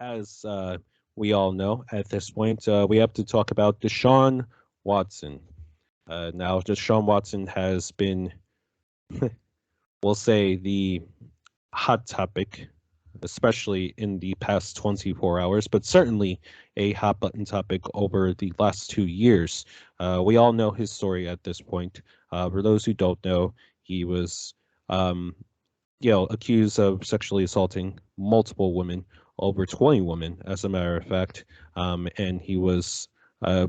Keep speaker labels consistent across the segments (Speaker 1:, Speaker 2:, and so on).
Speaker 1: as we all know at this point, we have to talk about Deshaun Watson. Now, Deshaun Watson has been, we'll say, the hot topic, especially in the past 24 hours, but certainly a hot button topic over the last 2 years. We all know his story at this point. For those who don't know, he was, um, accused of sexually assaulting multiple women, over 20 women, as a matter of fact, and he was uh,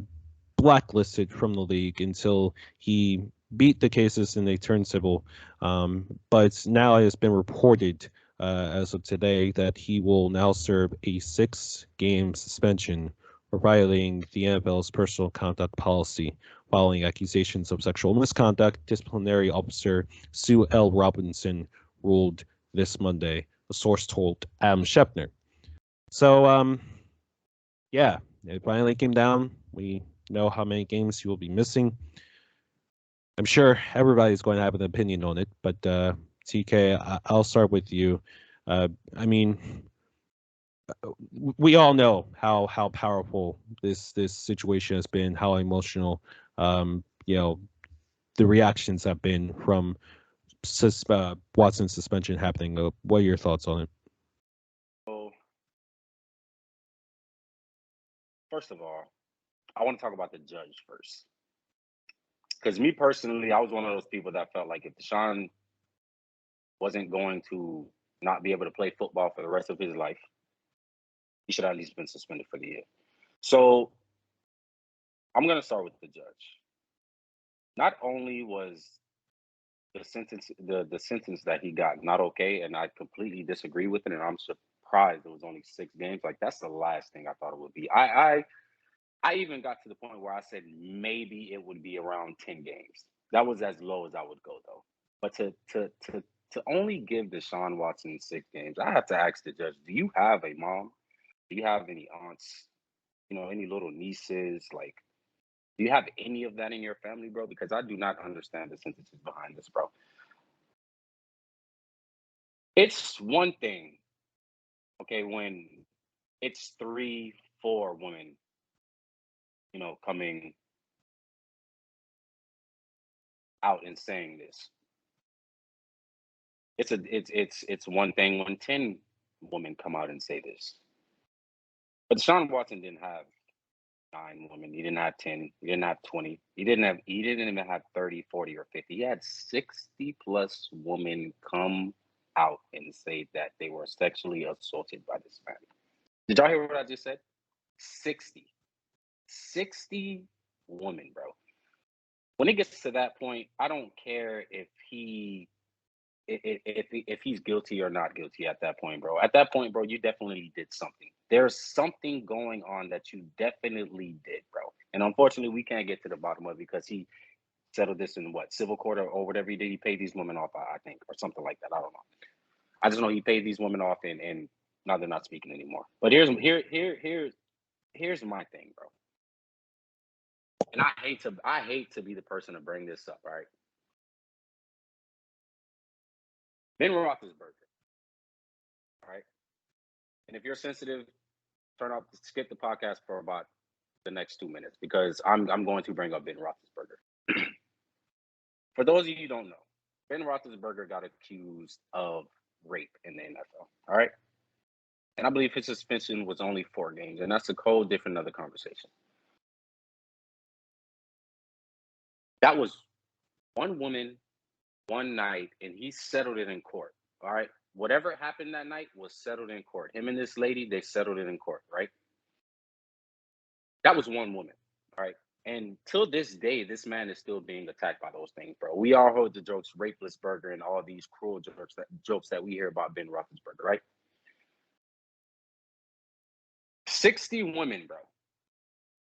Speaker 1: blacklisted from the league until he beat the cases and they turned civil. But now it has been reported as of today that he will now serve a 6-game suspension for violating the NFL's personal conduct policy following accusations of sexual misconduct. Disciplinary officer Sue L. Robinson ruled this Monday, a source told Adam Schefter. So, yeah, it finally came down. We know how many games he will be missing. I'm sure everybody's going to have an opinion on it, but TK, I'll start with you. I mean, we all know how powerful this situation has been, how emotional, the reactions have been from Watson's suspension happening. What are your thoughts on it?
Speaker 2: So, first of all, I want to talk about the judge first. Because me personally, I was one of those people that felt like if Deshaun wasn't going to not be able to play football for the rest of his life, he should have at least been suspended for the year. So I'm going to start with the judge. Not only was the sentence that he got not okay, and I completely disagree with it, and I'm surprised it was only 6 games. Like that's the last thing I thought it would be. I even got to the point where I said maybe it would be around 10 games. That was as low as I would go though. But to only give Deshaun Watson 6 games, I have to ask the judge, do you have a mom? Do you have any aunts? Any little nieces? Like, do you have any of that in your family, bro? Because I do not understand the sentences behind this, bro. It's one thing, okay, when it's 3, 4 women, coming out and saying this. It's one thing when 10 women come out and say this. But Deshaun Watson didn't have 9 women. He didn't have 10. He didn't have 20. He didn't even have 30, 40, or 50. He had 60 plus women come out and say that they were sexually assaulted by this man. Did y'all hear what I just said? 60. 60 women, bro. When it gets to that point, I don't care if he's guilty or not guilty at that point, bro. At that point, bro, you definitely did something. There's something going on that you definitely did, bro. And unfortunately, we can't get to the bottom of it because he settled this in civil court or whatever he did. He paid these women off, I think, or something like that. I don't know. I just know he paid these women off, and now they're not speaking anymore. But here's my thing, bro. And I hate to be the person to bring this up, all right? Ben Roethlisberger, all right? And if you're sensitive, skip the podcast for about the next 2 minutes because I'm going to bring up Ben Roethlisberger. For those of you who don't know, Ben Roethlisberger got accused of rape in the NFL. All right, and I believe his suspension was only 4 games, and that's a whole different other conversation. That was one woman, one night, and he settled it in court. All right, whatever happened that night was settled in court. Him and this lady, they settled it in court. Right. That was one woman, all right? And till this day, this man is still being attacked by those things, bro. We all heard the jokes, Rapeless Burger, and all these cruel jokes that we hear about Ben Roethlisberger, right? 60 women, bro.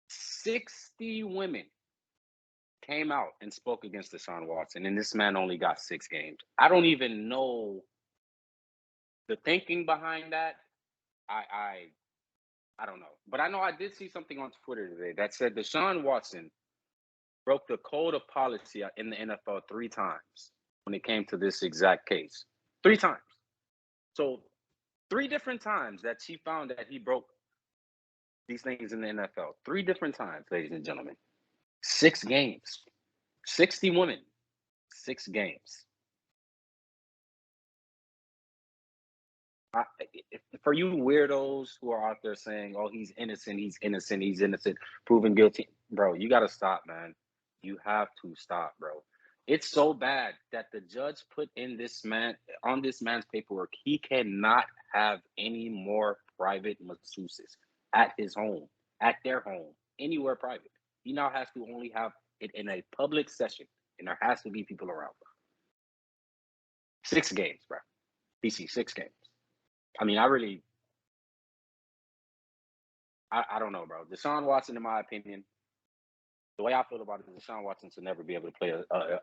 Speaker 2: 60 women came out and spoke against Deshaun Watson, and this man only got 6 games. I don't even know the thinking behind that. I don't know. But I know I did see something on Twitter today that said Deshaun Watson broke the code of policy in the NFL 3 times when it came to this exact case. 3 times. So 3 different times that she found that he broke these things in the NFL. 3 different times, ladies and gentlemen. 6 games. 60 women. 6 games. For you weirdos who are out there saying, "Oh, he's innocent, he's innocent, he's innocent," proven guilty, bro, you got to stop, man. You have to stop, bro. It's so bad that the judge put in this man's paperwork. He cannot have any more private masseuses at his home, at their home, anywhere private. He now has to only have it in a public session, and there has to be people around. Bro. 6 games, bro. PC 6 games. I mean, I don't know, bro. Deshaun Watson, in my opinion, the way I feel about it is Deshaun Watson should never be able to play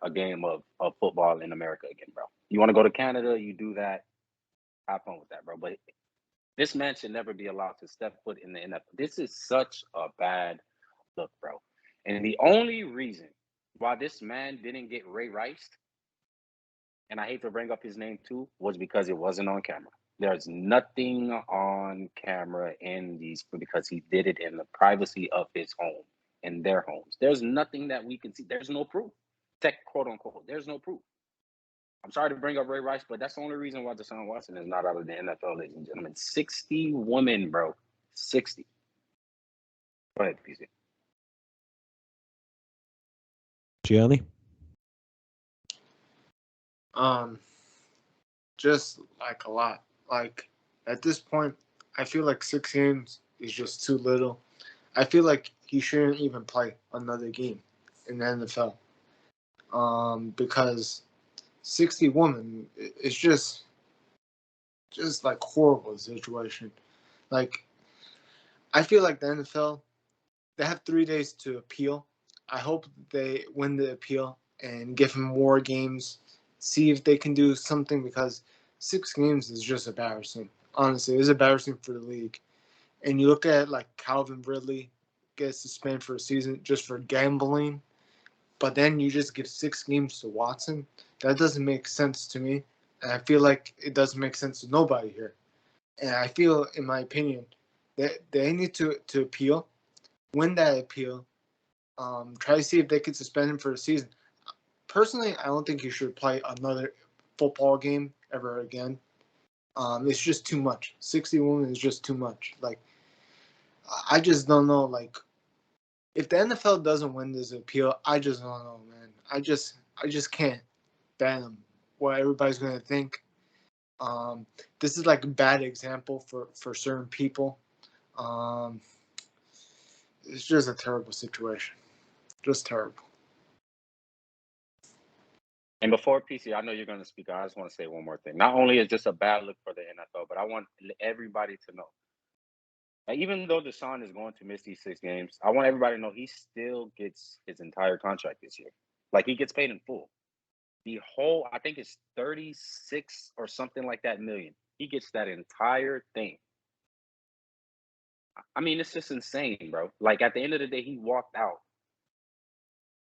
Speaker 2: a game of football in America again, bro. You want to go to Canada, you do that. Have fun with that, bro. But this man should never be allowed to step foot in the NFL. This is such a bad look, bro. And the only reason why this man didn't get Ray Rice, and I hate to bring up his name too, was because it wasn't on camera. There's nothing on camera in these because he did it in the privacy of his home, in their homes. There's nothing that we can see. There's no proof. Quote unquote. There's no proof. I'm sorry to bring up Ray Rice, but that's the only reason why Deshaun Watson is not out of the NFL, ladies and gentlemen. 60 women, bro. 60. Go ahead, PC.
Speaker 1: Gianni?
Speaker 3: Just like a lot. Like at this point, I feel like 6 games is just too little. I feel like he shouldn't even play another game in the NFL. Because 60 women is just like horrible situation. Like I feel like the NFL, they have 3 days to appeal. I hope they win the appeal and give him more games. See if they can do something because 6 games is just embarrassing. Honestly, it's embarrassing for the league. And you look at like Calvin Ridley gets suspended for a season just for gambling, but then you just give 6 games to Watson. That doesn't make sense to me. And I feel like it doesn't make sense to nobody here. And I feel, in my opinion, that they need to appeal, win that appeal, try to see if they can suspend him for a season. Personally, I don't think he should play another football game ever again. It's just too much. 60 women is just too much. Like, I just don't know. Like, if the NFL doesn't win this appeal, I just don't know, man. I just can't fathom what everybody's gonna think. This is like a bad example for certain people. It's just a terrible situation. Just terrible.
Speaker 2: And before PC, I know you're going to speak. I just want to say one more thing. Not only is this a bad look for the NFL, but I want everybody to know. Like, even though Deshaun is going to miss these 6 games, I want everybody to know he still gets his entire contract this year. Like, he gets paid in full. The whole, I think it's 36 or something like that million. He gets that entire thing. I mean, it's just insane, bro. Like, at the end of the day, he walked out.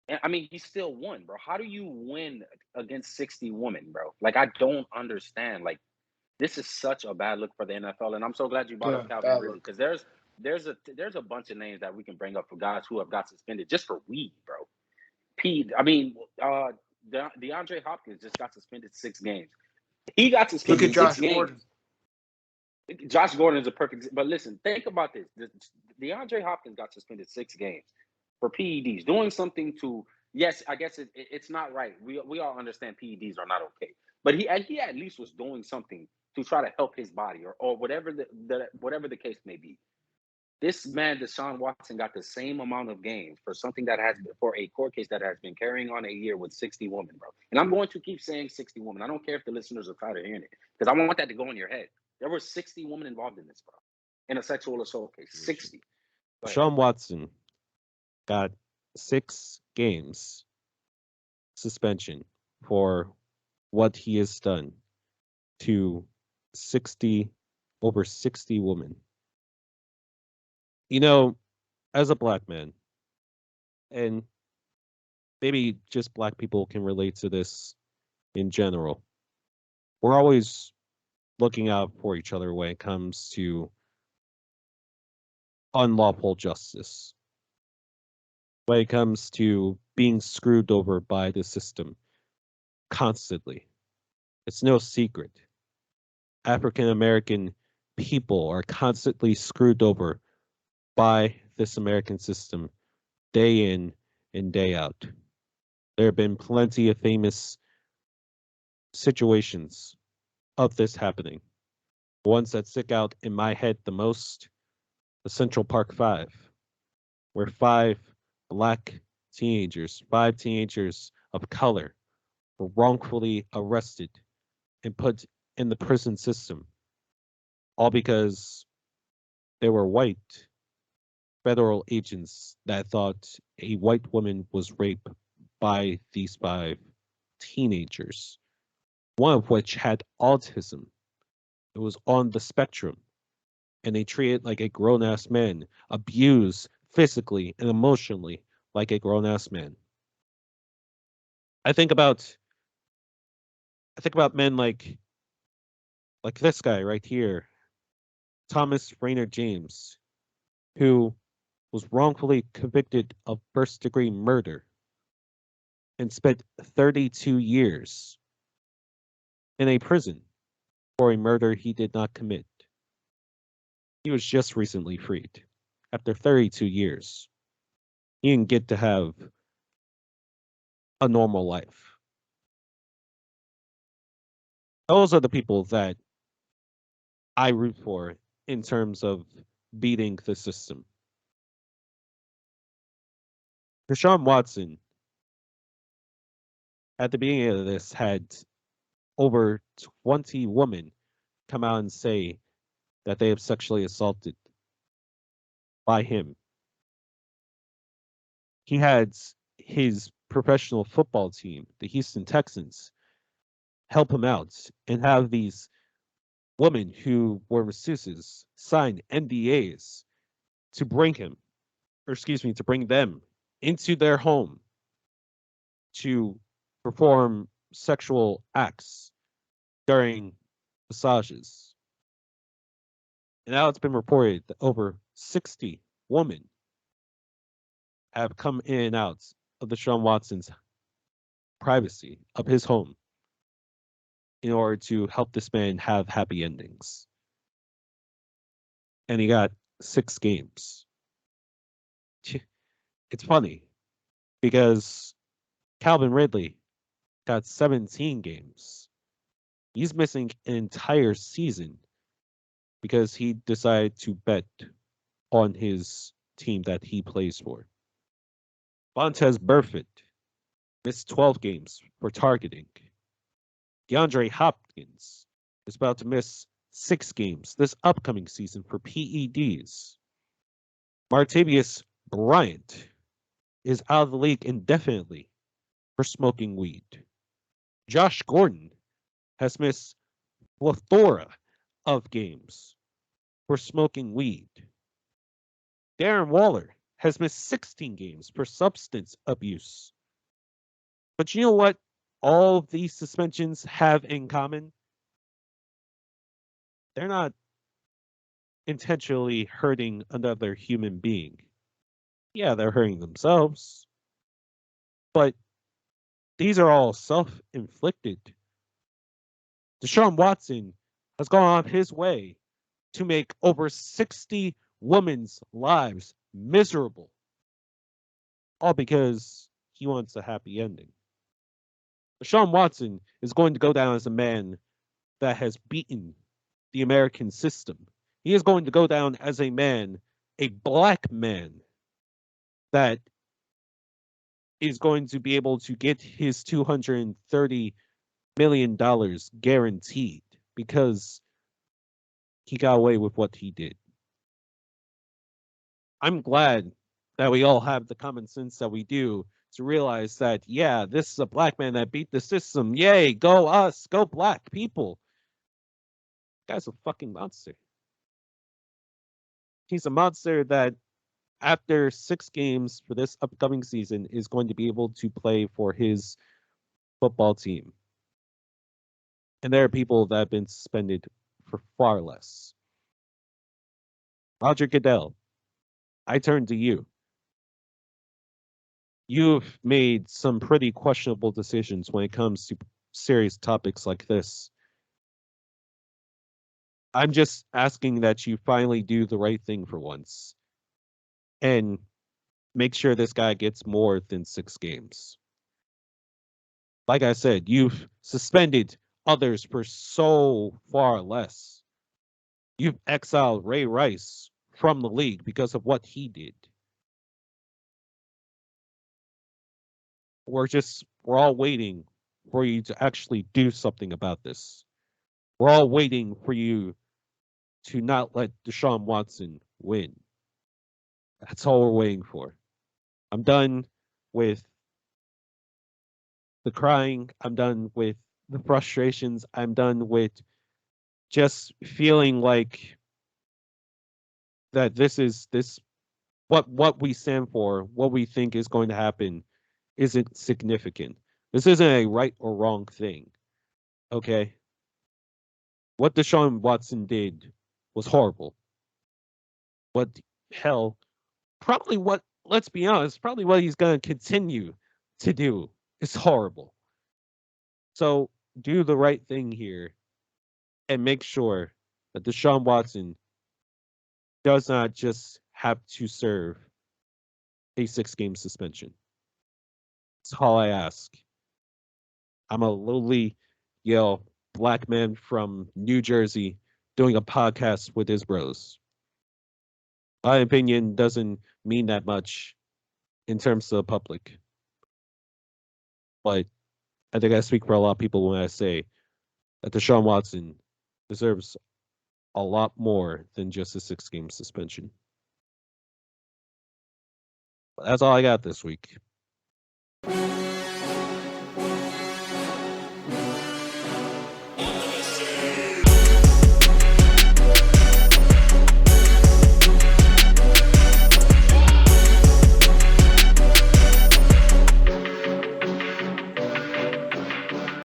Speaker 2: And I mean, he still won, bro. How do you win against 60 women, bro? Like, I don't understand. Like, this is such a bad look for the NFL, and I'm so glad you brought up Calvin Ridley because there's a bunch of names that we can bring up for guys who have got suspended just for weed, bro. DeAndre Hopkins just got suspended 6 games. He got suspended 6 games. Gordon. Josh Gordon is a perfect. But listen, think about this. DeAndre Hopkins got suspended 6 games for PEDs, doing something to. Yes, I guess it's not right. We all understand PEDs are not okay, but he at least was doing something to try to help his body or whatever whatever the case may be. This man, Deshaun Watson, got the same amount of games for something that has been for a court case that has been carrying on a year with 60 women, bro. And I'm going to keep saying 60 women. I don't care if the listeners are tired of hearing it because I want that to go in your head. There were 60 women involved in this, bro, in a sexual assault case. 60.
Speaker 1: Deshaun Watson got 6 games suspension for what he has done to over 60 women. You know, as a black man, and maybe just black people can relate to this in general, we're always looking out for each other when it comes to unlawful justice, when it comes to being screwed over by the system constantly. It's no secret. African American people are constantly screwed over by this American system day in and day out. There have been plenty of famous situations of this happening. Ones that stick out in my head the most, the Central Park Five, where five teenagers of color, were wrongfully arrested and put in the prison system, all because they were white federal agents that thought a white woman was raped by these five teenagers, one of which had autism. It was on the spectrum, and they treated like a grown ass man, abused physically and emotionally like a grown ass man. I think about men like this guy right here, Thomas Raynor James, who was wrongfully convicted of first-degree murder and spent 32 years in a prison for a murder he did not commit. He was just recently freed after 32 years. He didn't get to have a normal life. Those are the people that I root for in terms of beating the system. Deshaun Watson, at the beginning of this, had over 20 women come out and say that they have sexually assaulted by him. He had his professional football team, the Houston Texans, help him out and have these women who were masseuses sign NDAs to bring them into their home to perform sexual acts during massages. And now it's been reported that over 60 women have come in and out of Deshaun Watson's privacy of his home in order to help this man have happy endings. And he got 6 games. It's funny because Calvin Ridley got 17 games. He's missing an entire season because he decided to bet on his team that he plays for. Vontaze Burfict missed 12 games for targeting. DeAndre Hopkins is about to miss 6 games this upcoming season for PEDs. Martavius Bryant is out of the league indefinitely for smoking weed. Josh Gordon has missed plethora of games for smoking weed. Darren Waller has missed 16 games for substance abuse. But you know what all of these suspensions have in common? They're not intentionally hurting another human being. Yeah, they're hurting themselves. But these are all self-inflicted. Deshaun Watson has gone on his way to make over 60 women's lives miserable, all because he wants a happy ending. Deshaun Watson is going to go down as a man that has beaten the American system. He is going to go down as a man, a black man, that is going to be able to get his $230 million guaranteed because he got away with what he did. I'm glad that we all have the common sense that we do to realize that, yeah, this is a black man that beat the system. Yay, go us, go black people. That guy's a fucking monster. He's a monster that after 6 games for this upcoming season is going to be able to play for his football team. And there are people that have been suspended for far less. Roger Goodell, I turn to you. You've made some pretty questionable decisions when it comes to serious topics like this. I'm just asking that you finally do the right thing for once and make sure this guy gets more than 6 games. Like I said, you've suspended others for so far less. You've exiled Ray Rice from the league because of what he did. We're all waiting for you to actually do something about this. We're all waiting for you to not let Deshaun Watson win. That's all we're waiting for. I'm done with the crying. I'm done with the frustrations. I'm done with just feeling like that this what we stand for, what we think is going to happen isn't significant. This isn't a right or wrong thing. Okay? What Deshaun Watson did was horrible. What hell, probably what, let's be honest, probably what he's going to continue to do is horrible. So do the right thing here and make sure that Deshaun Watson does not just have to serve a 6-game suspension. That's all I ask. I'm a lowly, black man from New Jersey doing a podcast with his bros. My opinion doesn't mean that much in terms of the public. But I think I speak for a lot of people when I say that Deshaun Watson deserves a lot more than just a 6-game suspension. But that's all I got this week.